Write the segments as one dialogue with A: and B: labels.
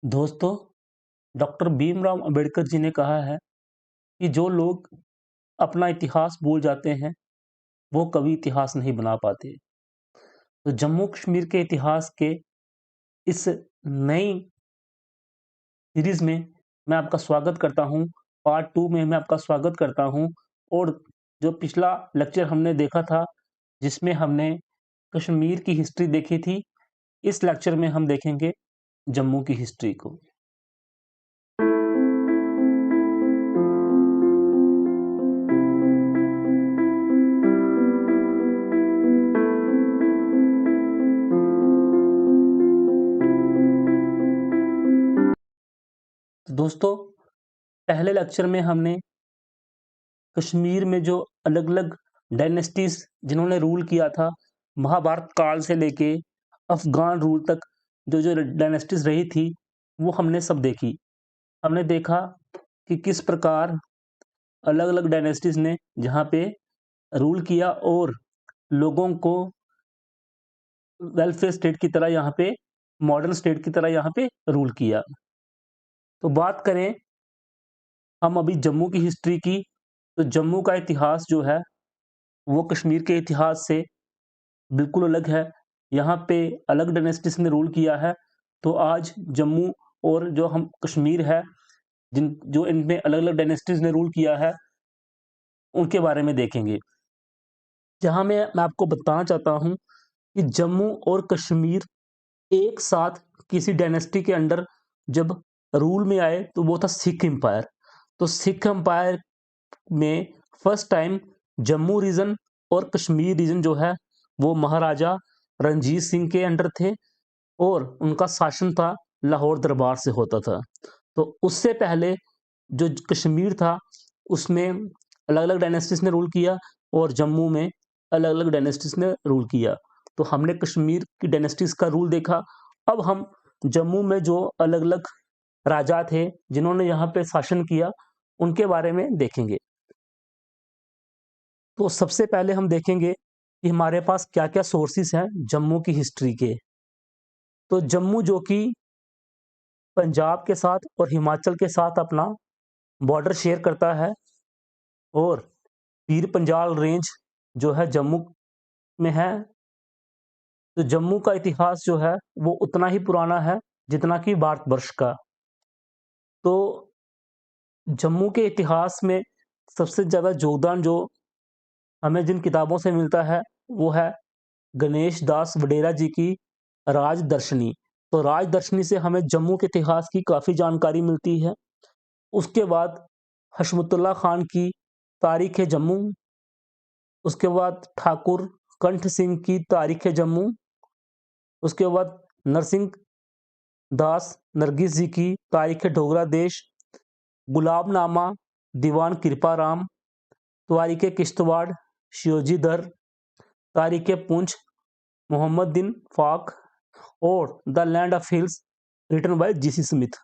A: दोस्तों, डॉक्टर भीमराव अंबेडकर जी ने कहा है कि जो लोग अपना इतिहास भूल जाते हैं, वो कभी इतिहास नहीं बना पाते। तो जम्मू कश्मीर के इतिहास के इस नई सीरीज़ में मैं आपका स्वागत करता हूँ। पार्ट 2 में मैं आपका स्वागत करता हूँ और जो पिछला लेक्चर हमने देखा था, जिसमें हमने कश्मीर की हिस्ट्री देखी थी, इस लेक्चर में हम देखेंगे जम्मू की हिस्ट्री को। तो दोस्तों, पहले लेक्चर में हमने कश्मीर में जो अलग-अलग डायनेस्टीज़ जिन्होंने रूल किया था, महाभारत काल से लेके अफ़गान रूल तक जो-जो डायनेस्टीज़ रही थी, वो हमने सब देखी। हमने देखा कि किस प्रकार अलग-अलग डायनेस्टीज़ ने जहाँ पे रूल किया और लोगों को वेलफेयर स्टेट की तरह यहाँ पे मॉडर्न स्टेट की तरह यहाँ पे रूल किया। तो बात करें हम अभी जम्मू की हिस्ट्री की, तो जम्मू का इतिहास जो है, वो कश्मीर के इतिहास से बिल्कुल अलग है। यहाँ पे अलग डायनेस्टीज़ ने रूल किया है, तो आज जम्मू और जो हम कश्मीर है, जिन जो इनमें अलग-अलग डायनेस्टीज़ ने रूल किया है, उनके बारे में देखेंगे। जहाँ मैं आपको बताना चाहता हूँ कि जम्मू और कश्मीर एक साथ किसी डायनेस्टी के अंडर जब रूल में आए, तो वो था सिख एम्पायर। तो सिख एम्पायर में फर्स्ट टाइम जम्मू रीजन और कश्मीर रीजन जो है, वो महाराजा रणजीत सिंह के अंडर थे और उनका शासन था लाहौर दरबार से होता था। तो उससे पहले जो कश्मीर था, उसमें अलग-अलग डायनेस्टीज़ ने रूल किया और जम्मू में अलग-अलग डायनेस्टीज़ ने रूल किया। तो हमने कश्मीर की डायनेस्टीज़ का रूल देखा। अब हम जम्मू में जो अलग-अलग राजा थे, जिन्होंने यहाँ पे शासन किया, उनके बारे में देखेंगे। तो सबसे पहले हम देखेंगे कि हमारे पास क्या-क्या सोर्सेज़ हैं जम्मू की हिस्ट्री के। तो जम्मू जो कि पंजाब के साथ और हिमाचल के साथ अपना बॉर्डर शेयर करता है और पीर पंजाल रेंज जो है जम्मू में है। तो जम्मू का इतिहास जो है, वो उतना ही पुराना है जितना कि भारतवर्ष का। तो जम्मू के इतिहास में सबसे ज़्यादा योगदान जो हमें जिन किताबों से मिलता है, वो है गणेश दास वडेरा जी की राजदर्शनी। तो राजदर्शनी से हमें जम्मू के इतिहास की काफ़ी जानकारी मिलती है। उसके बाद हशमतुल्लाह खान की तारीख़-ए-जम्मू, उसके बाद ठाकुर कंठ सिंह की तारीख़-ए-जम्मू, उसके बाद नरसिंह दास नरगिस जी की तारीख़-ए-डोगरा देश, गुलाबनामा दीवान कृपाराम, तारीख़-ए-किश्तवाड़ शियोजी दर, तारीख़-ए-पुंछ मोहम्मद बिन फ़ाख और the land of hills written by G C. Smith.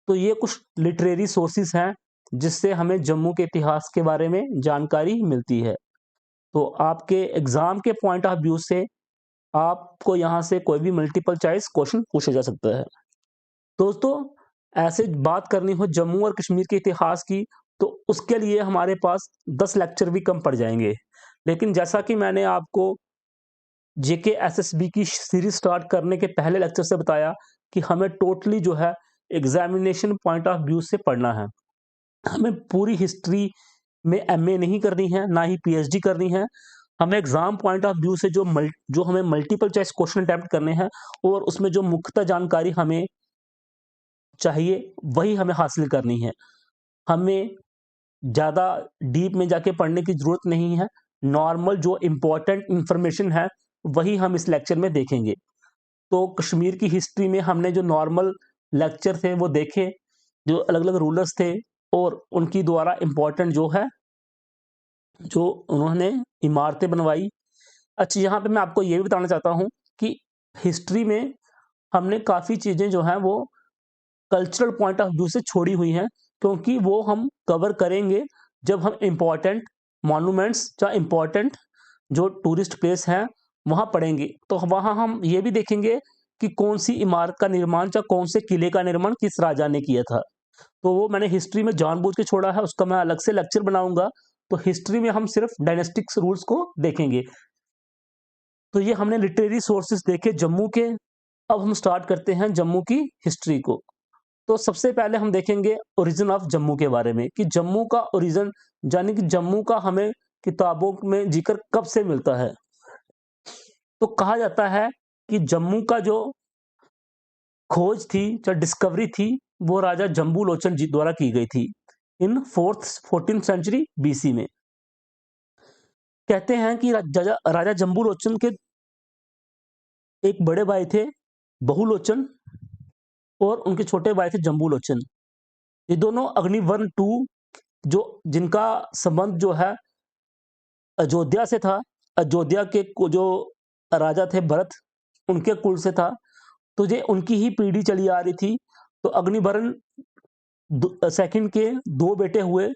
A: तो ये कुछ लिटरेरी सोर्सेज़ हैं, जिससे हमें जम्मू के इतिहास के बारे में जानकारी मिलती है। तो आपके एग्ज़ाम के पॉइंट ऑफ व्यू से आपको यहाँ से कोई भी मल्टीपल चॉइस क्वेश्चन पूछा जा सकता है। दोस्तों, ऐसे बात करनी हो जम्मू और कश्मीर के इतिहास की, तो उसके लिए हमारे पास 10 लेक्चर भी कम पड़ जाएँगे। लेकिन जैसा कि मैंने आपको जेके एसएसबी की सीरीज़ स्टार्ट करने के पहले लेक्चर से बताया कि हमें टोटली जो है एग्ज़ामिनेशन पॉइंट ऑफ व्यू से पढ़ना है। हमें पूरी हिस्ट्री में एमए नहीं करनी है, ना ही पीएचडी करनी है। हमें एग्ज़ाम पॉइंट ऑफ व्यू से जो हमें मल्टीपल चॉइस क्वेश्चन अटेम्प्ट करने हैं और उसमें जो मुख्यतः जानकारी हमें चाहिए, वही हमें हासिल करनी है। हमें ज़्यादा डीप में जाके पढ़ने की ज़रूरत नहीं है। नॉर्मल जो इम्पोर्टेंट इन्फॉर्मेशन है, वही हम इस लेक्चर में देखेंगे। तो कश्मीर की हिस्ट्री में हमने जो नॉर्मल लेक्चर थे वो देखे, जो अलग-अलग रूलर्स थे और उनकी द्वारा इम्पोर्टेंट जो है, जो उन्होंने इमारतें बनवाई। अच्छा, यहाँ पे मैं आपको ये भी बताना चाहता हूँ कि हिस्ट्री में हमने काफ़ी चीज़ें जो हैं वो कल्चरल पॉइंट ऑफ व्यू से छोड़ी हुई हैं, क्योंकि वो हम कवर करेंगे जब हम इम्पोर्टेंट मॉन्यूमेंट्स या इम्पोर्टेंट जो टूरिस्ट प्लेस हैं, वहाँ पढ़ेंगे। तो वहाँ हम ये भी देखेंगे कि कौन सी इमारत का निर्माण या कौन से किले का निर्माण किस राजा ने किया था। तो वो मैंने हिस्ट्री में जानबूझ के छोड़ा है, उसका मैं अलग से लेक्चर बनाऊंगा। तो हिस्ट्री में हम सिर्फ डायनेस्टिक्स रूल्स को देखेंगे। तो ये हमने लिटरेरी सोर्सेस देखे जम्मू के। अब हम स्टार्ट करते हैं जम्मू की हिस्ट्री को। तो सबसे पहले हम देखेंगे ओरिजिन ऑफ जम्मू के बारे में, कि जम्मू का ओरिजिन यानी कि जम्मू का हमें किताबों में जिक्र कब से मिलता है। तो कहा जाता है कि जम्मू का जो खोज थी, जो डिस्कवरी थी, वो राजा जम्बू लोचन जी द्वारा की गई थी इन 14th सेंचुरी बीसी में। कहते हैं कि राजा जम्बू लोचन के एक बड़े भाई थे बहुलोचन, और उनके छोटे भाई थे जम्बू लोचन। ये दोनों अग्निवर्ण टू, जो जिनका संबंध जो है अयोध्या से था, अयोध्या के जो राजा थे भरत, उनके कुल से था। तो ये उनकी ही पीढ़ी चली आ रही थी। तो अग्निवर्ण सेकंड के दो बेटे हुए,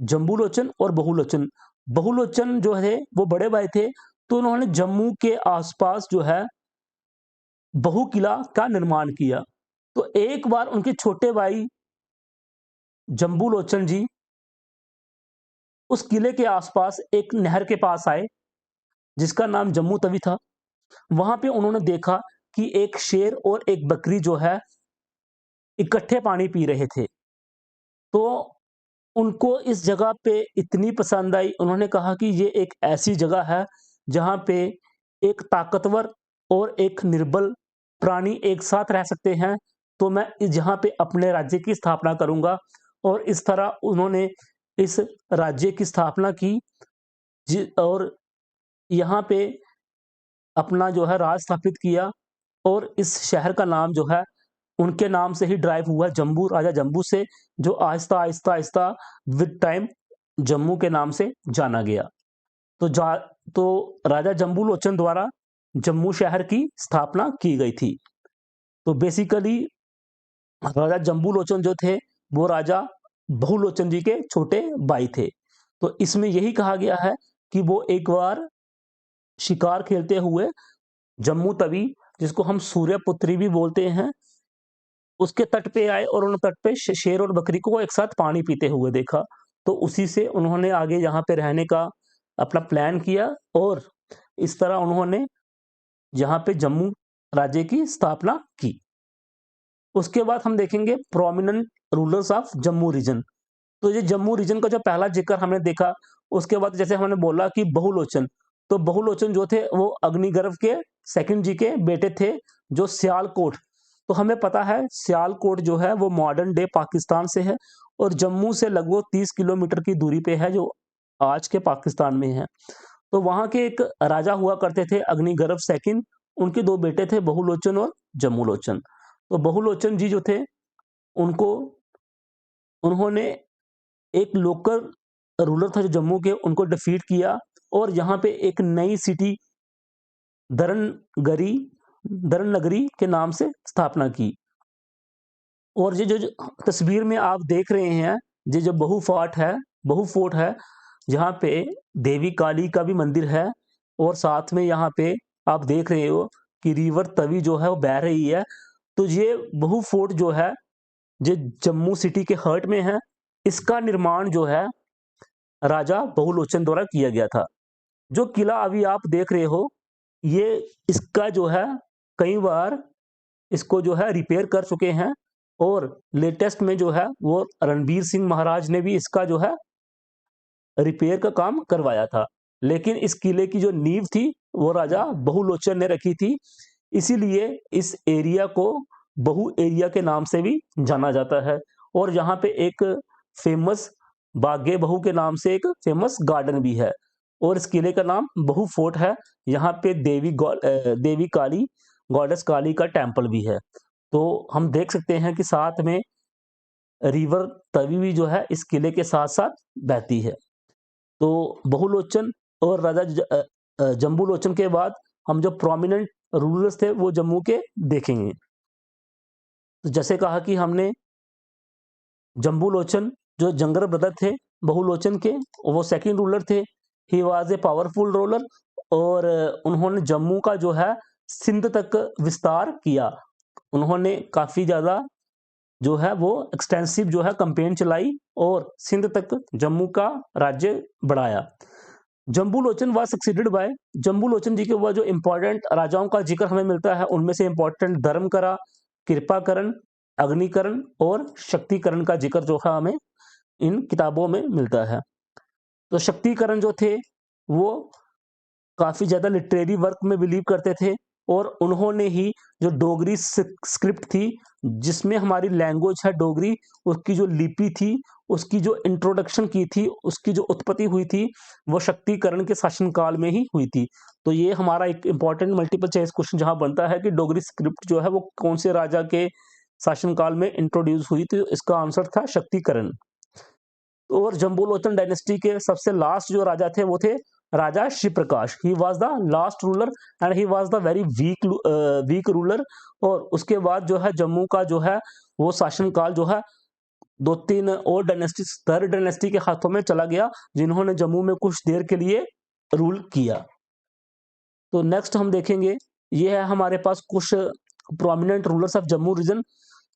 A: जम्बूलोचन और बहुलोचन। बहुलोचन जो है वो बड़े भाई थे, तो उन्होंने जम्मू के आसपास जो है बहु किला का निर्माण किया। तो एक बार उनके छोटे भाई जम्बूलोचन जी उस किले के आसपास एक नहर के पास आए, जिसका नाम जम्मू तवी था। वहां पे उन्होंने देखा कि एक शेर और एक बकरी जो है इकट्ठे पानी पी रहे थे। तो उनको इस जगह पे इतनी पसंद आई, उन्होंने कहा कि ये एक ऐसी जगह है जहां पे एक ताकतवर और एक निर्बल प्राणी एक साथ रह सकते हैं। तो मैं जहां पे अपने राज्य की स्थापना करूंगा। और इस तरह उन्होंने इस राज्य की स्थापना की, और यहाँ पे अपना जो है राज स्थापित किया। और इस शहर का नाम जो है उनके नाम से ही ड्राइव हुआ, जम्बू, राजा जम्बू से, जो आहिस्ता आहिस्ता आहिस्ता विद टाइम जम्मू के नाम से जाना गया। तो तो राजा जम्बू लोचन द्वारा जम्मू शहर की स्थापना की गई थी। तो बेसिकली राजा जम्बू लोचन जो थे वो राजा बहुलोचन जी के छोटे भाई थे। तो इसमें यही कहा गया है कि वो एक बार शिकार खेलते हुए जम्मू तवी, जिसको हम सूर्यपुत्री भी बोलते हैं, उसके तट पे आए और उन तट पे शेर और बकरी को एक साथ पानी पीते हुए देखा। तो उसी से उन्होंने आगे यहाँ पे रहने का अपना प्लान किया, और इस तरह उन्होंने यहाँ पे जम्मू राज्य की स्थापना की। उसके बाद हम देखेंगे prominent rulers of Jammu region. तो ये जम्मू रीजन का जो पहला जिक्र हमने देखा, उसके बाद जैसे हमने बोला कि बहुलोचन, तो बहुलोचन जो थे वो अग्निगर्भ के सेकंड जी के बेटे थे, जो सियालकोट। तो हमें पता है सियालकोट जो है वो मॉडर्न डे पाकिस्तान से है, और जम्मू से लगभग 30 किलोमीटर की दूरी पे है, जो आज के पाकिस्तान में है। तो वहां के एक राजा हुआ करते थे अग्निगर्भ सेकंड, उनके दो बेटे थे बहुलोचन और जम्मूलोचन। तो बहुलोचन जी जो थे उनको उन्होंने एक लोकल रूलर था जो जम्मू के, उनको डिफीट किया, और यहाँ पे एक नई सिटी दरन नगरी के नाम से स्थापना की। और ये जो तस्वीर में आप देख रहे हैं, ये जो बहु फोर्ट है, जहाँ पे देवी काली का भी मंदिर है, और साथ में यहाँ पे आप देख रहे हो कि रिवर तवी जो है वो बह रही है। तो ये बहु फोर्ट जो है, ये जम्मू सिटी के हर्ट में है। इसका निर्माण जो है राजा बहुलोचन द्वारा किया गया था। जो किला अभी आप देख रहे हो, ये इसका जो है कई बार इसको जो है रिपेयर कर चुके हैं, और लेटेस्ट में जो है वो रणबीर सिंह महाराज ने भी इसका जो है रिपेयर का काम करवाया था। लेकिन इस किले की जो नींव थी वो राजा बहुलोचन ने रखी थी, इसीलिए इस एरिया को बहु एरिया के नाम से भी जाना जाता है। और यहाँ पे एक फेमस बागे बहु के नाम से एक फेमस गार्डन भी है, और इस किले का नाम बहु फोर्ट है। यहाँ पे देवी काली, गॉडेस काली का टेम्पल भी है। तो हम देख सकते हैं कि साथ में रिवर तवी भी जो है इस किले के साथ साथ बहती है। तो बहुलोचन और राजा जम्बूलोचन के बाद हम जो प्रोमिनेंट रूलर्स थे वो जम्मू के देखेंगे। तो जैसे कहा कि हमने जम्बूलोचन जो जंगर ब्रदर थे बहुलोचन के, वो सेकंड रूलर थे। He was a powerful ruler, और उन्होंने जम्मू का जो है सिंध तक विस्तार किया। उन्होंने काफी ज्यादा जो है वो एक्सटेंसिव जो है कैंपेन चलाई और सिंध तक जम्मू का राज्य बढ़ाया। Jambu Lochan was succeeded by, Jambu Lochan जी के बाद जो इंपॉर्टेंट राजाओं का जिक्र हमें मिलता है उनमें से इंपॉर्टेंट धर्मकरा, कृपाकरण, अग्निकरण और शक्तिकरण का जिक्र जो है हमें इन किताबों में मिलता है। तो शक्तिकरण जो थे वो काफी ज्यादा लिटरेरी वर्क में बिलीव करते थे और उन्होंने ही जो डोगरी स्क्रिप्ट थी जिसमें हमारी लैंग्वेज है डोगरी, उसकी जो लिपि थी, उसकी जो इंट्रोडक्शन की थी, उसकी जो उत्पत्ति हुई थी, वो शक्तिकरण के शासनकाल में ही हुई थी। तो ये हमारा एक इंपॉर्टेंट मल्टीपल चॉइस क्वेश्चन जहां बनता है कि डोगरी स्क्रिप्ट जो है वो कौन से राजा के शासनकाल में इंट्रोड्यूस हुई थी, तो इसका आंसर था शक्तिकरण। और जम्बूलोचन डायनेस्टी के सबसे लास्ट जो राजा थे वो थे राजा Shivprakash. He was the last ruler and he was the very weak ruler. और उसके बाद जो है जम्मू का जो है वो शासनकाल जो है दो तीन और डायनेस्टी, थर्ड डायनेस्टी के हाथों में चला गया जिन्होंने जम्मू में कुछ देर के लिए रूल किया। तो नेक्स्ट हम देखेंगे, ये है हमारे पास कुछ prominent rulers of Jammu region.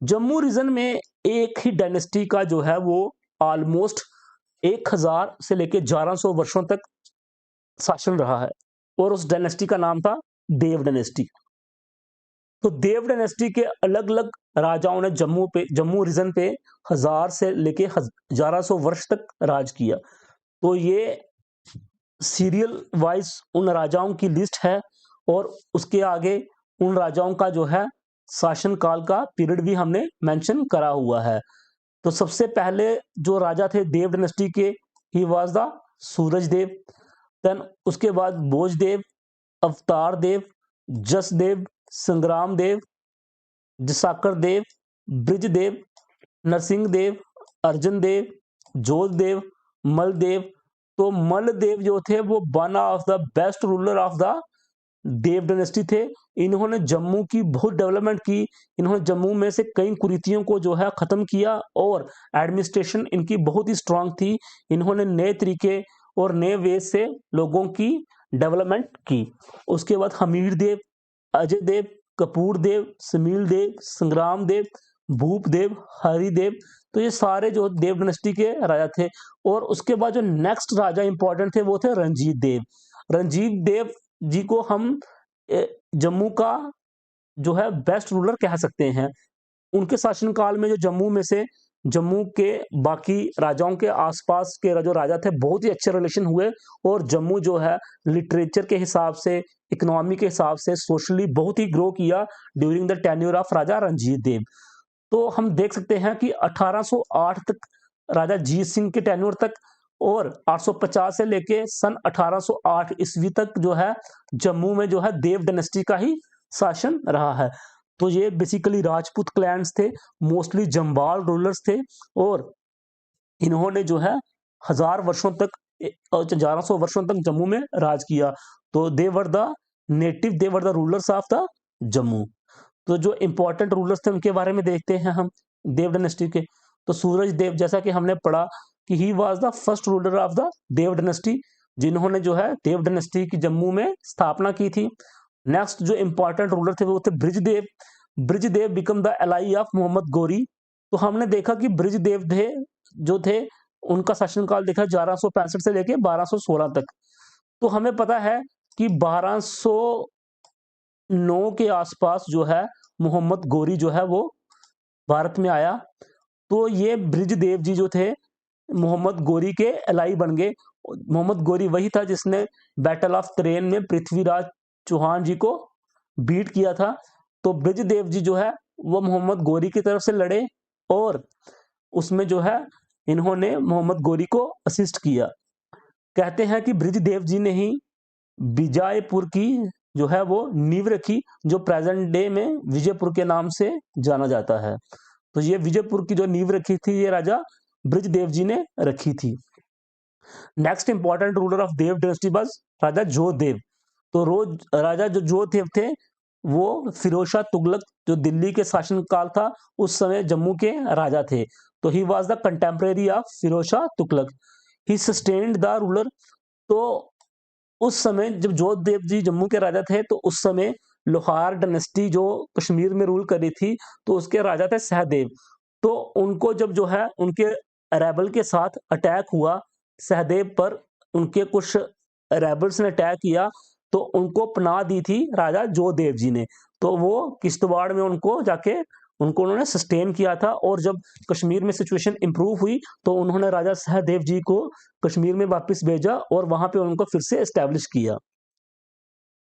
A: Jammu region में एक ही डायनेस्टी का जो है वो ऑलमोस्ट 1000 से लेकर 1100 वर्षों तक शासन रहा है और उस डायनेस्टी का नाम था देव डायनेस्टी। तो देव डायनेस्टी के अलग अलग राजाओं ने जम्मू रीजन पे 1000 से लेके 1100 वर्ष तक राज किया। तो ये सीरियल वाइज उन राजाओं की लिस्ट है और उसके आगे उन राजाओं का जो है शासनकाल का पीरियड भी हमने मेंशन करा हुआ है। तो सबसे पहले जो राजा थे देव डायनेस्टी के, he was the Suraj Dev. Then उसके बाद भोजदेव, अवतार देव, जसदेव, संग्राम देव, जसाकर देव, ब्रिजदेव, नरसिंह देव, अर्जुन देव, जोधदेव, मलदेव। तो मलदेव जो थे वो one of the best ruler of the Dev dynasty थे। इन्होंने जम्मू की बहुत डेवलपमेंट की, इन्होंने जम्मू में से कई कुरीतियों को जो है खत्म किया और एडमिनिस्ट्रेशन इनकी बहुत ही स्ट्रांग थी। इन्होंने नए तरीके और नए वे से लोगों की डेवलपमेंट की। उसके बाद हमीर देव, अजय देव, कपूर देव, समील देव, संग्राम देव, भूप देव, हरिदेव। तो ये सारे जो देव डायनेस्टी के राजा थे। और उसके बाद जो नेक्स्ट राजा इंपॉर्टेंट थे वो थे रंजीत देव। रंजीत देव जी को हम जम्मू का जो है बेस्ट रूलर कह सकते हैं। उनके शासनकाल में जो जम्मू में से जम्मू के बाकी राजाओं के आसपास के जो राजा थे बहुत ही अच्छे रिलेशन हुए और जम्मू जो है लिटरेचर के हिसाब से, इकोनॉमी के हिसाब से, सोशली बहुत ही ग्रो किया ड्यूरिंग द टेन्योर ऑफ राजा रंजीत देव। तो हम देख सकते हैं कि 1808 तक राजा जीत सिंह के टेन्योर तक और 850 से लेके सन 1808 ईस्वी तक जो है जम्मू में जो है देव डायनेस्टी का ही शासन रहा है। तो ये बेसिकली राजपूत क्लैंस थे, मोस्टली जम्बाल रूलर्स थे और इन्होंने जो है 1000 वर्षों तक 1100 वर्षों तक जम्मू में राज किया। तो they were the rulers of the Jammu. तो जो इंपॉर्टेंट रूलर्स थे उनके बारे में देखते हैं हम देव डायनेस्टी के। तो सूरज देव, जैसा कि हमने पढ़ा कि he was the first ruler of the Dev dynasty, जिन्होंने जो है देव डायनेस्टी की जम्मू में स्थापना की थी। नेक्स्ट जो इंपॉर्टेंट रूलर थे वो थे Brijdev. Brijdev become the ally of Mohammad Ghori. तो हमने देखा कि ब्रिजदेव थे उनका शासनकाल देखा 1165 से लेके 1216 तक। तो हमें पता है कि 1209 के आसपास जो है मोहम्मद गोरी जो है वो भारत में आया। तो ये ब्रिजदेव जी जो थे मोहम्मद गोरी के एलाई बन गए। मोहम्मद गोरी वही था जिसने बैटल ऑफ तरेन में पृथ्वीराज चौहान जी को बीट किया था। तो ब्रिजदेव जी जो है वो मोहम्मद गोरी की तरफ से लड़े और उसमें जो है इन्होंने मोहम्मद गोरी को असिस्ट किया। कहते हैं कि ब्रिजदेव जी ने ही विजयपुर की जो है वो नींव रखी, जो प्रेजेंट डे में विजयपुर के नाम से जाना जाता है। तो ये विजयपुर की जो नींव रखी थी ये राजा ब्रिजदेव जी ने रखी थी। Next important ruler of Dev dynasty was Raja Jodhdev. तो राजा जो जोधदेव थे वो फिरोज शाह तुगलक जो दिल्ली के शासनकाल था उस समय जम्मू के राजा थे। तो he was the contemporary of Firoz Shah Tughlaq. He sustained the ruler. तो उस समय जब जोधदेव जी जम्मू के राजा थे तो उस समय लोहार डायनेस्टी जो कश्मीर में रूल करी थी, तो उसके राजा थे सहदेव। तो उनको जब जो है उनके रेबल के साथ अटैक हुआ सहदेव पर, उनके कुछ रेबल्स ने अटैक किया, तो उनको पनाह दी थी राजा जोधदेव जी ने। तो वो किश्तवाड़ में उनको जाके उनको उन्होंने सस्टेन किया था, और जब कश्मीर में सिचुएशन इंप्रूव हुई तो उन्होंने राजा सहदेव जी को कश्मीर में वापस भेजा और वहां पे उनको फिर से एस्टेब्लिश किया।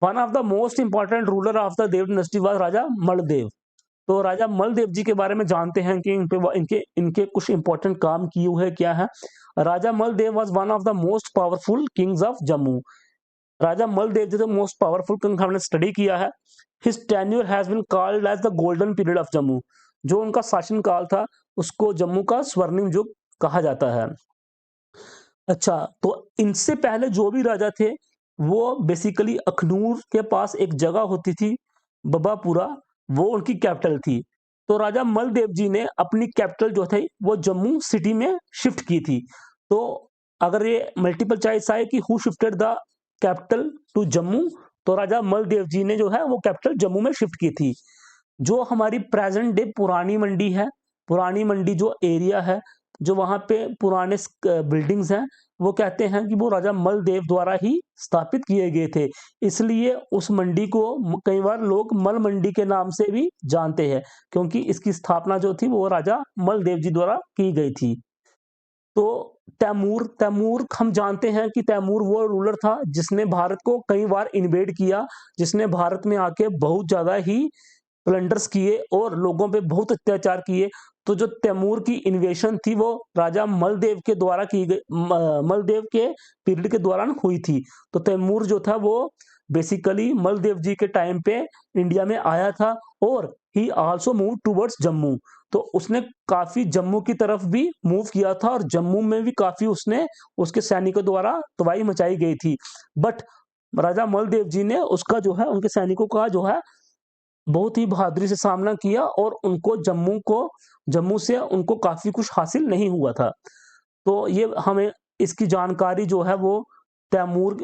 A: One of the most important ruler of the Dev dynasty was Raja Maldev. तो राजा मलदेव जी के बारे में जानते हैं कि इनके इनके कुछ इंपॉर्टेंट काम किए हुए क्या है। Raja Maldev was one of the most powerful kings of Jammu. Raja Maldev ji the most powerful king हमने स्टडी किया है। His tenure has been called as the golden period of Jammu. जो उनका शासन काल था उसको जम्मू का स्वर्णिम युग कहा जाता है। अच्छा, तो इनसे पहले जो भी राजा थे वो बेसिकली अखनूर के पास एक जगह होती थी बबापुरा, वो उनकी कैपिटल थी। तो राजा मलदेव जी ने अपनी कैपिटल जो थी वो जम्मू सिटी में शिफ्ट की थी। तो अगर ये मल्टीपल चॉइस आए कि who shifted the capital to Jammu, तो राजा मलदेव जी ने जो है वो कैपिटल जम्मू में शिफ्ट की थी। जो हमारी प्रेजेंट डे पुरानी मंडी है, पुरानी मंडी जो एरिया है, जो वहां पे पुराने बिल्डिंग्स हैं, वो कहते हैं कि वो राजा मलदेव द्वारा ही स्थापित किए गए थे। इसलिए उस मंडी को कई बार लोग मल मंडी के नाम से भी जानते हैं, क्योंकि इसकी स्थापना जो थी वो राजा मलदेव जी द्वारा की गई थी। तो तैमूर तैमूर हम जानते हैं कि तैमूर वो रूलर था जिसने भारत को कई बार इन्वेड किया, जिसने भारत में आके बहुत ज्यादा ही प्लंडर्स किए और लोगों पे बहुत अत्याचार किए। तो जो तैमूर की इन्वेशन थी वो राजा मलदेव के द्वारा की गई, मलदेव के पीरियड के दौरान हुई थी। तो तैमूर जो था वो बेसिकली मलदेव जी के टाइम पे इंडिया में आया था, और ही आल्सो मूव टूवर्ड्स जम्मू। तो उसने काफी जम्मू की तरफ भी मूव किया था, और जम्मू में भी काफी उसने उसके सैनिकों द्वारा तबाही मचाई गई थी। बट राजा मलदेव जी ने उसका जो है उनके सैनिकों का जो है बहुत ही बहादुरी से सामना किया, और उनको जम्मू से उनको काफी कुछ हासिल नहीं हुआ था। तो ये हमें इसकी जानकारी जो है वो तैमूर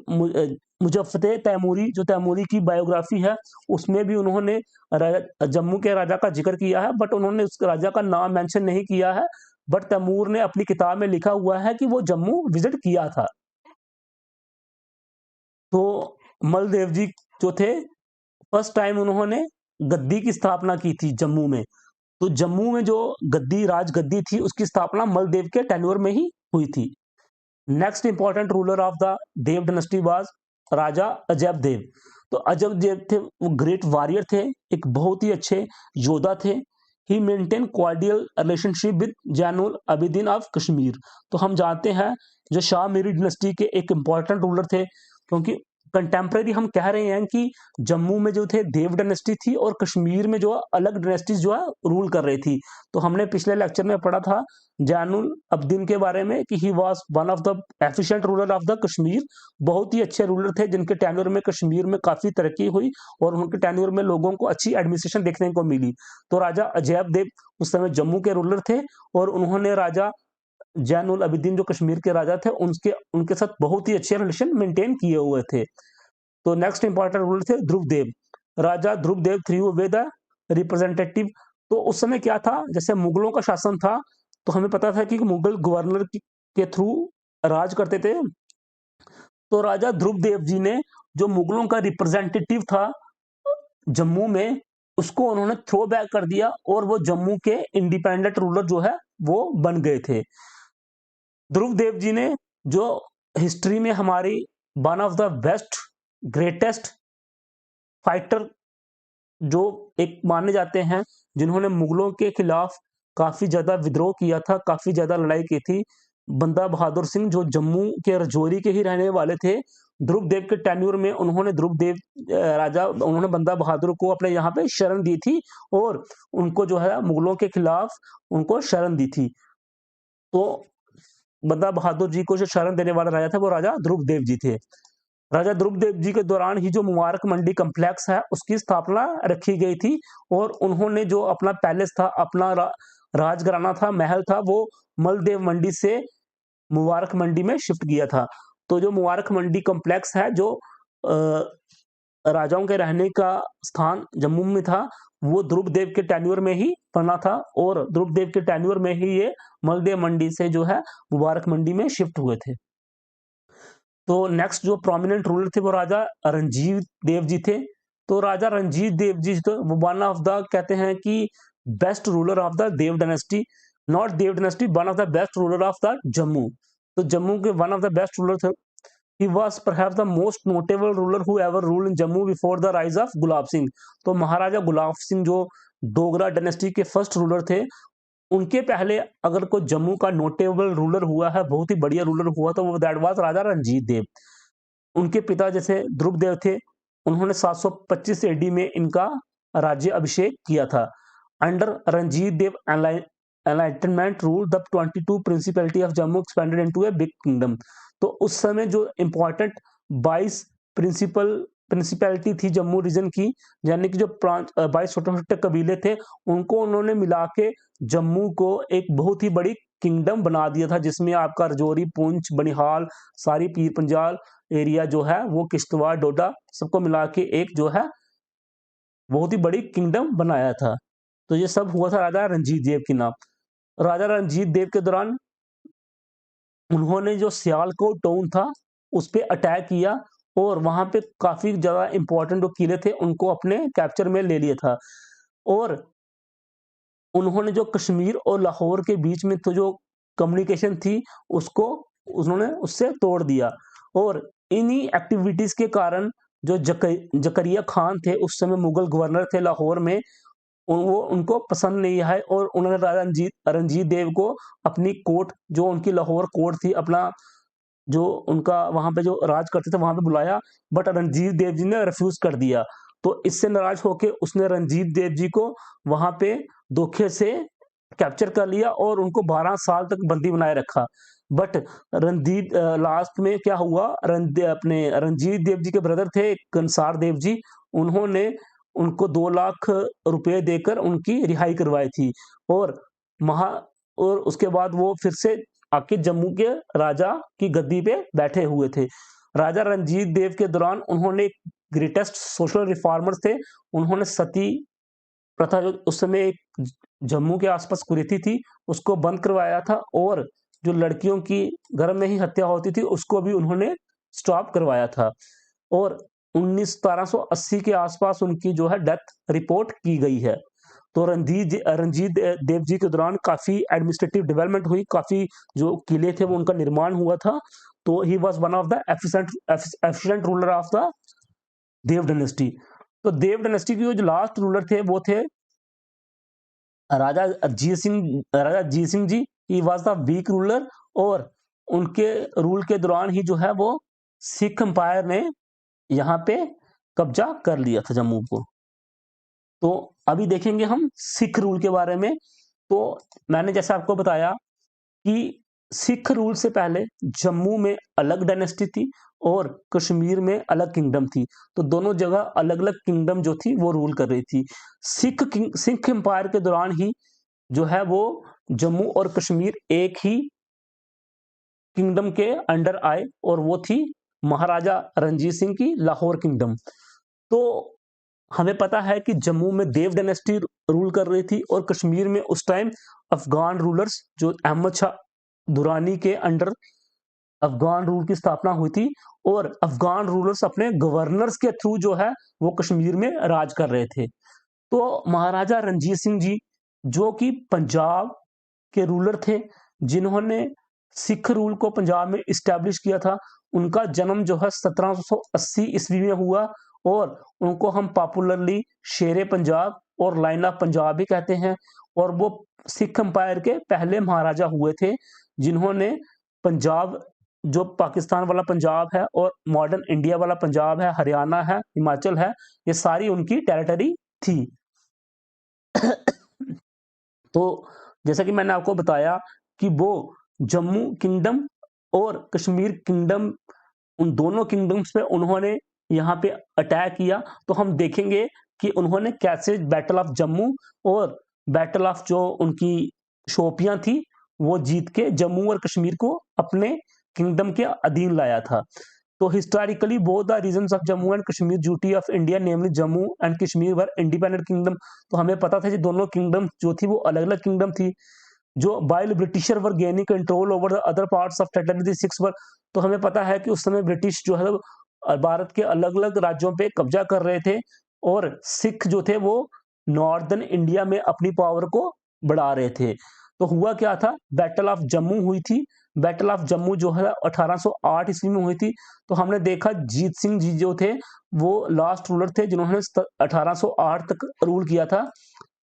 A: मुजफ्फर तैमूरी, जो तैमूरी की बायोग्राफी है उसमें भी उन्होंने जम्मू के राजा का जिक्र किया है, बट उन्होंने उस राजा का नाम मेंशन नहीं किया है। बट तैमूर ने अपनी किताब में लिखा हुआ है कि वो जम्मू विजिट किया था। तो मलदेव जी जो थे फर्स्ट टाइम उन्होंने गद्दी की स्थापना की थी जम्मू में। तो जम्मू में जो राजगद्दी थी उसकी स्थापना मलदेव के टेन्योर में ही हुई थी। Next important ruler of the Dev dynasty was Raja Ajaib Dev. तो अजब देव थे वो ग्रेट वॉरियर थे, एक बहुत ही अच्छे योद्धा थे। He maintain cordial relationship with Zainul Abidin of Kashmir. तो हम जानते हैं जो शाह मीरी डायनेस्टी के एक इंपॉर्टेंट रूलर थे, क्योंकि कंटेम्प्रेरी हम कह रहे हैं कि जम्मू में जो थे देव डायनेस्टी थी और कश्मीर में जो अलग डायनेस्टीज जो है रूल कर रही थी। तो हमने पिछले लेक्चर में पढ़ा था जैनुल अब्दीन के बारे में कि he was one of the efficient ruler of the Kashmir. बहुत ही अच्छे रूलर थे जिनके टेन्योर में कश्मीर में काफी तरक्की हुई, और उनके टेन्योर में लोगों को अच्छी एडमिनिस्ट्रेशन देखने को मिली। तो राजा अजैब देव उस समय जम्मू के रूलर थे, और उन्होंने राजा जैनुल अबिदीन जो कश्मीर के राजा थे उनके उनके साथ बहुत ही अच्छे रिलेशन मेंटेन किए हुए थे। तो नेक्स्ट इंपॉर्टेंट रूलर थे Dhruvdev. Raja Dhruvdev through way the representative. तो उस समय क्या था, जैसे मुगलों का शासन था, तो हमें पता था कि मुगल गवर्नर के थ्रू राज करते थे। तो राजा ध्रुवदेव जी ने जो मुगलों का रिप्रेजेंटेटिव था जम्मू में, उसको उन्होंने थ्रो बैक कर दिया, और वो जम्मू के इंडिपेंडेंट रूलर जो है वो बन गए थे। ध्रुवदेव जी ने जो हिस्ट्री में हमारी one of the best greatest fighter जो एक माने जाते हैं, जिन्होंने मुगलों के खिलाफ काफी ज्यादा विद्रोह किया था, काफी ज्यादा लड़ाई की थी, बंदा बहादुर सिंह जो जम्मू के रजौरी के ही रहने वाले थे। ध्रुवदेव के टेन्योर में उन्होंने उन्होंने बंदा बहादुर को अपने यहाँ पे शरण दी थी, और उनको जो है मुगलों के खिलाफ उनको शरण दी थी। तो बंदा बहादुर जी को जो शरण देने वाला राजा था वो राजा ध्रुवदेव जी थे। राजा ध्रुवदेव जी के दौरान ही जो मुबारक मंडी कम्प्लेक्स है उसकी स्थापना रखी गई थी, और उन्होंने जो अपना पैलेस था, अपना राजघराना था, महल था, वो मलदेव मंडी से मुबारक मंडी में शिफ्ट किया था। तो जो मुबारक मंडी कम्प्लेक्स है जो राजाओं के रहने का स्थान जम्मू में था, वो द्रुपदेव के टेन्योर में ही बना था और द्रुपदेव के टेन्योर में ही ये मलदेव मंडी से जो है मुबारक मंडी में शिफ्ट हुए थे। तो नेक्स्ट जो प्रोमिनेंट रूलर थे वो राजा रणजीत देव जी थे। तो राजा रणजीत देव जी तो वन ऑफ द कहते हैं कि best ruler of the Dev dynasty, not Dev dynasty, one of the best ruler of the Jammu. तो जम्मू के one of the best ruler थे। He was perhaps the most notable ruler who ever ruled in Jammu before the rise of Gulab Singh. तो महाराजा गुलाब सिंह जो Dogra dynasty के first ruler थे, उनके पहले अगर कोई जम्मू का नोटेबल रूलर हुआ है, बहुत ही बढ़िया रूलर हुआ, तो वो दैट वाज राजा रणजीत देव। उनके पिता जैसे ध्रुवदेव थे, उन्होंने 725 एडी में इनका राज्य अभिषेक किया था। Under Ranjit Dev enlightenment rule the 22 principality of Jammu expanded into a big kingdom. तो उस समय जो इंपॉर्टेंट 22 प्रिंसिपैलिटी थी जम्मू रीजन की, यानी कि जो 22 छोटे छोटे कबीले थे, उनको उन्होंने मिला के जम्मू को एक बहुत ही बड़ी किंगडम बना दिया था, जिसमें आपका रजौरी, पुंछ, बनिहाल, सारी पीर पंजाल एरिया जो है वो किश्तवाड़, डोडा, सबको मिला के एक जो है बहुत ही बड़ी किंगडम बनाया था। तो ये सब हुआ था राजा रणजीत देव के नाम। राजा रणजीत देव के दौरान उन्होंने जो सियालकोट टाउन था उस पे अटैक किया और वहां पे काफी ज्यादा इंपॉर्टेंट जो किले थे उनको अपने कैप्चर में ले लिया था। और उन्होंने जो कश्मीर और लाहौर के बीच में तो जो कम्युनिकेशन थी उसको उन्होंने उससे तोड़ दिया। और इन्हीं एक्टिविटीज के कारण जो जकरिया खान थे, उस समय मुगल गवर्नर थे लाहौर में, वो उनको पसंद नहीं आए और उन्होंने राजा रणजीत देव को अपनी कोर्ट, जो उनकी लाहौर कोर्ट थी, अपना जो उनका वहां पे जो राज करते थे वहां पे बुलाया, बट रणजीत देव जी ने रिफ्यूज कर दिया। तो इससे नाराज होकर उसने रणजीत देव जी को वहां पे धोखे से कैप्चर कर लिया और उनको 12 साल तक बंदी बनाए रखा। बट रणदीप लास्ट में क्या हुआ, अपने रणजीत देव जी के ब्रदर थे कंसार देव जी, उन्होंने उनको 2 लाख रुपए देकर उनकी रिहाई करवाई थी। और महा और उसके बाद वो फिर से आके जम्मू के राजा की गद्दी पे बैठे हुए थे। राजा रणजीत देव के दौरान उन्होंने ग्रेटेस्ट सोशल रिफॉर्मर्स थे। उन्होंने सती प्रथा जो उस समय एक जम्मू के आसपास कुरीति थी उसको बंद करवाया था, और जो लड़कियों की घर में ही हत्या होती थी उसको भी उन्होंने स्टॉप करवाया था। और 1780 के आसपास उनकी जो है डेथ रिपोर्ट की गई है। तो रणजीत देव जी के दौरान काफी एडमिनिस्ट्रेटिव डेवलपमेंट हुई, काफी जो किले थे वो उनका निर्माण हुआ था। तो he was one of the efficient ruler of the Dev dynasty. तो देव डायनेस्टी के जो लास्ट रूलर थे वो थे Raja Ajit Singh ji. He was the weak ruler, और उनके रूल के दौरान ही जो है वो सिख एम्पायर ने यहाँ पे कब्जा कर लिया था जम्मू को। तो अभी देखेंगे हम सिख रूल के बारे में। तो मैंने जैसे आपको बताया कि सिख रूल से पहले जम्मू में अलग डायनेस्टी थी और कश्मीर में अलग किंगडम थी। तो दोनों जगह अलग अलग किंगडम जो थी वो रूल कर रही थी। सिख एम्पायर के दौरान ही जो है वो जम्मू और कश्मीर एक ही किंगडम के अंडर आए, और वो थी महाराजा रणजीत सिंह की लाहौर किंगडम। तो हमें पता है कि जम्मू में देव डायनेस्टी रूल कर रही थी और कश्मीर में उस टाइम अफगान रूलर्स, जो अहमद शाह दुरानी के अंडर अफगान रूल की स्थापना हुई थी, और अफगान रूलर्स अपने गवर्नर्स के थ्रू जो है वो कश्मीर में राज कर रहे थे। तो महाराजा रणजीत सिंह जी जो कि पंजाब के रूलर थे, जिन्होंने सिख रूल को पंजाब में इस्टेब्लिश किया था, उनका जन्म जो है 1780 ईस्वी में हुआ, और उनको हम पॉपुलरली शेरे पंजाब और लाइन ऑफ पंजाब भी कहते हैं। और वो सिख एम्पायर के पहले महाराजा हुए थे, जिन्होंने पंजाब, जो पाकिस्तान वाला पंजाब है और मॉडर्न इंडिया वाला पंजाब है, हरियाणा है, हिमाचल है, ये सारी उनकी टेरिटरी थी। तो जैसा कि मैंने आपको बताया कि वो जम्मू किंगडम और कश्मीर किंगडम, उन दोनों किंगडम्स पे उन्होंने यहाँ पे अटैक किया। तो हम देखेंगे कि उन्होंने कैसे बैटल ऑफ जम्मू और बैटल ऑफ जो उनकी शोपियां थी वो जीत के जम्मू और कश्मीर को अपने किंगडम के अधीन लाया था। तो historically both the regions of Jammu and Kashmir duty of India namely Jammu and Kashmir were independent kingdom. तो हमें पता था कि दोनों किंगडम जो थी वो अलग अलग किंगडम थी, जो while Britisher were gaining control over the other parts of territory Sikhs were. तो हमें पता है कि उस समय ब्रिटिश जो है भारत के अलग अलग राज्यों पे कब्जा कर रहे थे, और सिख जो थे वो नॉर्दर्न इंडिया में अपनी पावर को बढ़ा रहे थे। तो हुआ क्या था, बैटल ऑफ जम्मू हुई थी। बैटल ऑफ जम्मू जो है 1808 ईस्वी में हुई थी। तो हमने देखा जीत सिंह जी जो थे वो लास्ट रूलर थे जिन्होंने 1808 तक रूल किया था।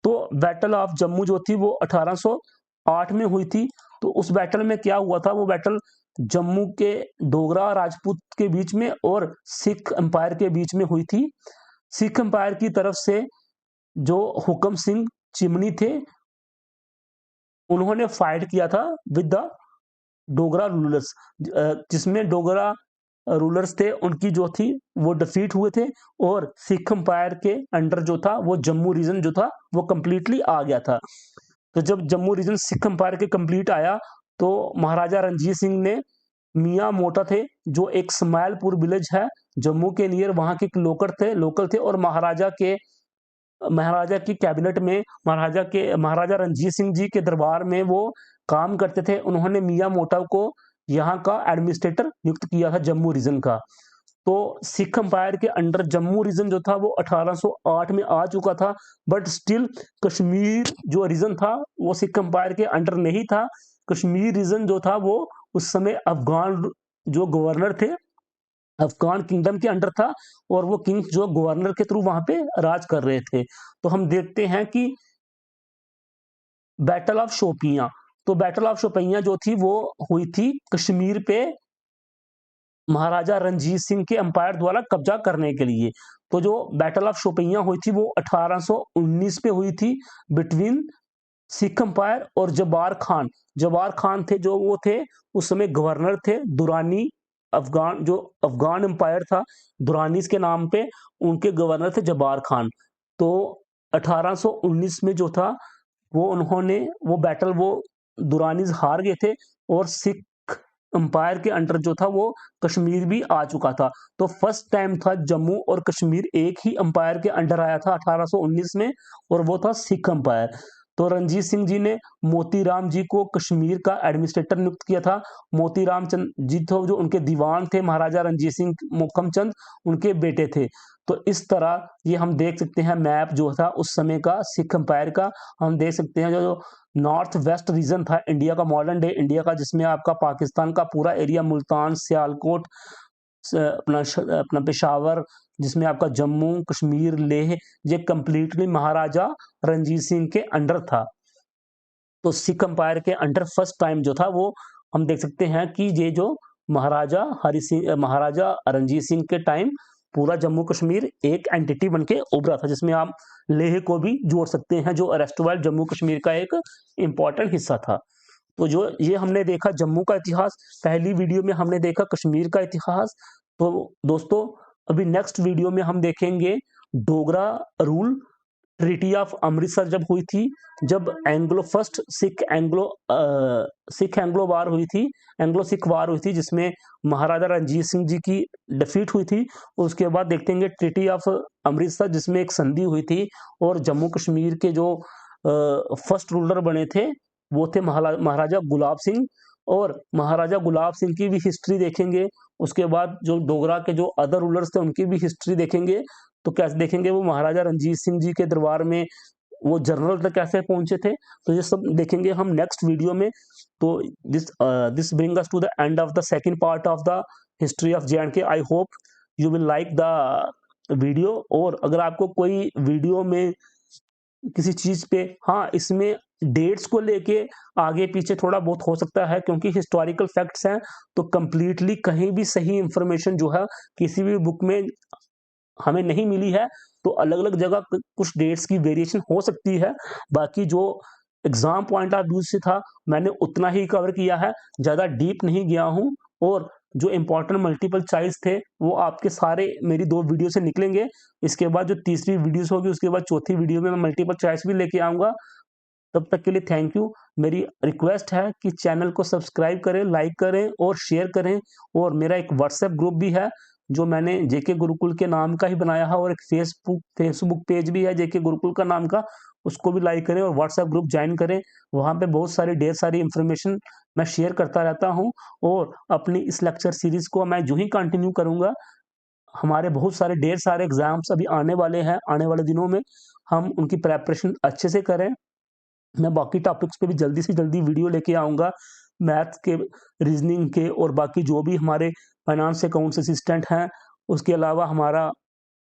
A: तो बैटल ऑफ जम्मू जो थी वो 1808 में हुई थी। तो उस बैटल में क्या हुआ था, वो बैटल जम्मू के डोगरा राजपूत के बीच में और सिख एम्पायर के बीच में हुई थी। सिख एम्पायर की तरफ से जो हुकम सिंह चिमनी थे उन्होंने फाइट किया था विद द डोगरा रूलर्स, जिसमें डोगरा रूलर्स थे उनकी जो थी वो डिफीट हुए थे, और सिख एम्पायर के अंडर जो था वो जम्मू रीजन जो था वो कंप्लीटली आ गया था। तो जब जम्मू रीजन सिख एम्पायर के कंप्लीट आया तो महाराजा रणजीत सिंह ने मियाँ मोटा थे जो एक स्माइलपुर विलेज है जम्मू के नियर, वहां के लोकल थे और महाराजा की कैबिनेट में महाराजा रणजीत सिंह जी के दरबार में वो काम करते थे। उन्होंने मियाँ मोटा को यहाँ का एडमिनिस्ट्रेटर नियुक्त किया था जम्मू रीजन का। तो सिख एम्पायर के अंडर जम्मू रीजन जो था वो 1808 में आ चुका था, बट स्टिल कश्मीर जो रीजन था वो सिख एम्पायर के अंडर नहीं था। कश्मीर रीजन जो था वो उस समय अफगान जो गवर्नर थे, अफगान किंगडम के अंडर था, और वो किंग जो गवर्नर के थ्रू वहां पे राज कर रहे थे। तो हम देखते हैं कि बैटल ऑफ शोपियां, तो बैटल ऑफ शोपियां जो थी वो हुई थी कश्मीर पे महाराजा रणजीत सिंह के एम्पायर द्वारा कब्जा करने के लिए। तो जो बैटल ऑफ शोपियां हुई थी वो 1819 पे हुई थी बिटवीन सिख एम्पायर और जबार खान। जबार खान थे जो वो थे उस समय गवर्नर थे दुरानी, अफगान जो अफगान एम्पायर था दुरानीस के नाम पे, उनके गवर्नर थे जबार खान। तो 1819 में जो था वो उन्होंने वो बैटल वो दुरानीज हार गए थे, और सिख एम्पायर के अंडर जो था वो कश्मीर भी आ चुका था। तो फर्स्ट टाइम था जम्मू और कश्मीर एक ही एम्पायर के अंडर आया था 1819 में, और वो था सिख एम्पायर। तो रणजीत सिंह जी ने मोतीराम जी को कश्मीर का एडमिनिस्ट्रेटर नियुक्त किया था। मोतीराम चंद जी थे जो उनके दीवान थे, महाराजा रणजीत सिंह मोहकम चंद उनके बेटे थे। तो इस तरह ये हम देख सकते हैं मैप जो था उस समय का सिख एम्पायर का। हम देख सकते हैं जो नॉर्थ वेस्ट रीजन था इंडिया का, मॉडर्न डे इंडिया का, जिसमें आपका पाकिस्तान का पूरा एरिया, मुल्तान, सियालकोट, अपना पेशावर, जिसमें आपका जम्मू कश्मीर, लेह, ये कंप्लीटली महाराजा रणजीत सिंह के अंडर था। तो सिख एम्पायर के अंडर फर्स्ट टाइम जो था वो हम देख सकते हैं कि ये जो महाराजा रणजीत सिंह के टाइम पूरा जम्मू कश्मीर एक एंटिटी बनके उभरा था, जिसमें आप लेह को भी जोड़ सकते हैं जो रेस्टवाइल जम्मू कश्मीर का एक इंपॉर्टेंट हिस्सा था। तो जो ये हमने देखा जम्मू का इतिहास, पहली वीडियो में हमने देखा कश्मीर का इतिहास। तो दोस्तों अभी नेक्स्ट वीडियो में हम देखेंगे Dogra rule, treaty of Amritsar जब हुई थी, जब फर्स्ट सिख एंग्लो वार हुई थी, एंग्लो सिख वार हुई थी, जिसमें महाराजा रणजीत सिंह जी की डिफीट हुई थी। उसके बाद देखेंगे ट्रीटी ऑफ अमृतसर जिसमें एक संधि हुई थी, और जम्मू कश्मीर के जो फर्स्ट रूलर बने थे वो थे महाराजा गुलाब सिंह, और महाराजा गुलाब सिंह की भी हिस्ट्री देखेंगे। उसके बाद जो डोगरा के जो अदर रूलर्स थे उनकी भी हिस्ट्री देखेंगे। तो कैसे देखेंगे वो महाराजा रणजीत सिंह जी के दरबार में वो जनरल तक कैसे पहुंचे थे, तो ये सब देखेंगे हम नेक्स्ट वीडियो में। तो this bring us to the end of the second part of the history of J and K. I hope you will like the video, और अगर आपको कोई वीडियो में किसी चीज पे, हाँ इसमें डेट्स को लेके आगे पीछे थोड़ा बहुत हो सकता है क्योंकि हिस्टोरिकल फैक्ट्स हैं, तो कंप्लीटली कहीं भी सही इंफॉर्मेशन जो है किसी भी बुक में हमें नहीं मिली है। तो अलग अलग जगह कुछ डेट्स की वेरिएशन हो सकती है। बाकी जो एग्जाम पॉइंट ऑफ व्यू से था मैंने उतना ही कवर किया है, ज्यादा डीप नहीं गया हूं। और जो इंपॉर्टेंट मल्टीपल चॉइस थे वो आपके सारे मेरी 2 वीडियो से निकलेंगे। इसके बाद जो तीसरी वीडियोस होगी उसके बाद चौथी वीडियो में मैं मल्टीपल चॉइस भी लेके आऊंगा। तब तक के लिए थैंक यू। मेरी रिक्वेस्ट है कि चैनल को सब्सक्राइब करें, लाइक करें और शेयर करें। और मेरा एक व्हाट्सएप ग्रुप भी है जो मैंने जेके गुरुकुल के नाम का ही बनाया है, और एक फेसबुक पेज भी है जेके गुरुकुल का नाम का, उसको भी लाइक करें और व्हाट्सएप ग्रुप ज्वाइन करें। वहाँ पे बहुत सारी ढेर सारी इंफॉर्मेशन मैं शेयर करता रहता हूँ। और अपनी इस लेक्चर सीरीज को मैं यूं ही कंटिन्यू करूँगा। हमारे बहुत सारे ढेर सारे एग्जाम्स अभी आने वाले हैं, आने वाले दिनों में हम उनकी प्रेपरेशन अच्छे से करें। मैं बाकी टॉपिक्स पे भी जल्दी से जल्दी वीडियो लेके आऊँगा, मैथ्स के, रीजनिंग के, और बाकी जो भी हमारे फाइनेंस अकाउंट्स असिस्टेंट हैं, उसके अलावा हमारा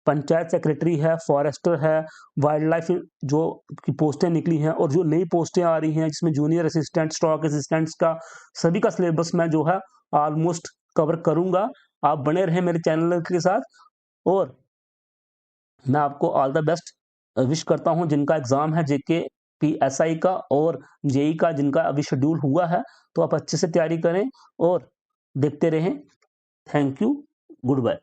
A: पंचायत सेक्रेटरी है, फॉरेस्टर है, वाइल्ड लाइफ जो की पोस्टें निकली हैं, और जो नई पोस्टें आ रही हैं जिसमें जूनियर असिस्टेंट, स्टॉक असिस्टेंट्स का सभी का सिलेबस मैं जो है ऑलमोस्ट कवर करूँगा। आप बने रहें मेरे चैनल के साथ, और मैं आपको ऑल द बेस्ट विश करता हूं। जिनका एग्जाम है जेके पीएसआई का और जेई का, जिनका अभी शेड्यूल हुआ है, तो आप अच्छे से तैयारी करें और देखते रहें। Thank you, good bye.